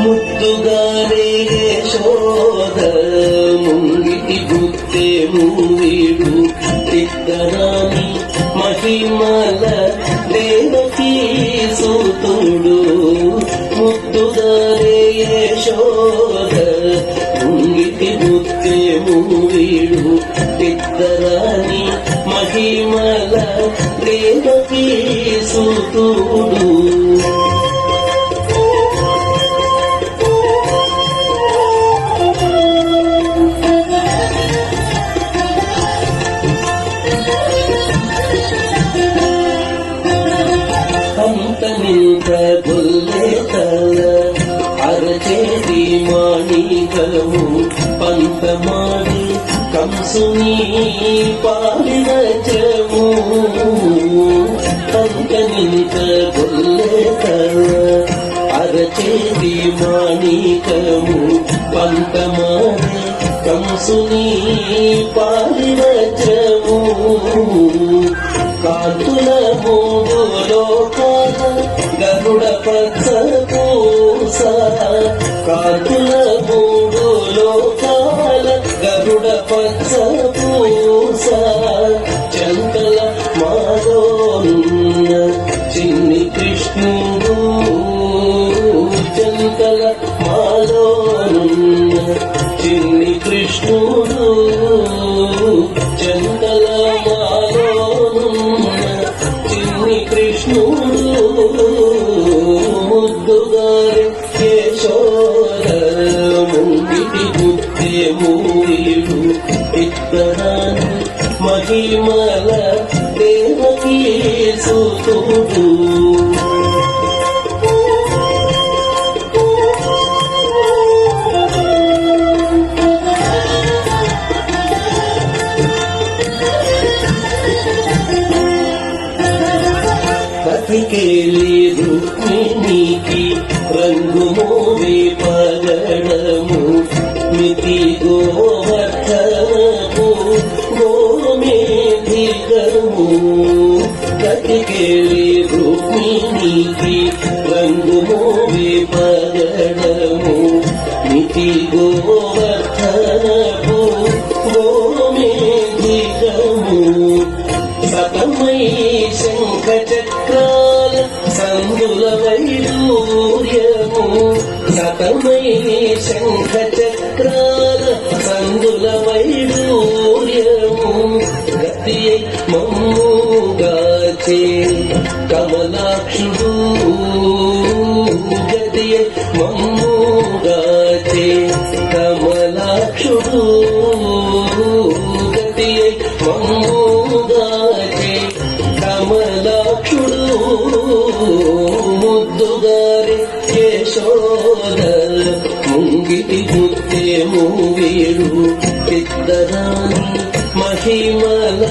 ముద్దుగారే యశోద ముంగిటి గుత్తే మూవీడు తిద్దరాని మహిమల దేవకీ సూతుడు. ముద్దుగారే యశోద ముంగిటి గుత్తే మూవీడు తిద్దరాని మహిమల దేవకీ సూతుడు. నింత గొల్లెతల అరచేతి మాణికము పంతమాడి కంసుని పాలిరచము. పంత నింత గొల్లెతల అరచేతి మాణికము పంతమాడి కంసుని పాలిరచము. కాంతుల మూడు లోకాల గరుడ పచ్చ పూస. కాంతుల మూడు లోకాల గరుడ పచ్చ పూస. చంకల మాలోన్న చిన్ని కృష్ణుడు. చంకల మాలోన్న చిన్ని కృష్ణుడు. చంకల కృష్ణుడు. ముద్దుగారే యశోద ముంగిటి గుత్తే మూవీడు ఇద్దరాని మహిమల దేవకీ సూతుడు. కథికేలి రుక్మిణికి రంగు మోవే పగడము మితి గోవర్ధనము గోమేధికము. కథికేలి రుక్మిణికి రంగు మోవే పగడము మితి గోవర్ధనము గోమేధికము. సతమై శంఖ చక్రాల సందుల వైడూర్యము. సతమై శంఖ చక్రాల సందుల వైడూర్యము. గతి మమ్ముగాచే కమలాక్షుడు. గతి మమ్ముగాచే కమలాక్షుడు. గతి మమ్ముగాచే కమలాక్షుడు. ముద్దుగారే యశోద ముంగిటి గుత్తే మూవీడు ఇద్దరాని మహిమల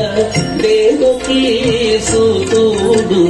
దేవకీ సూతుడు.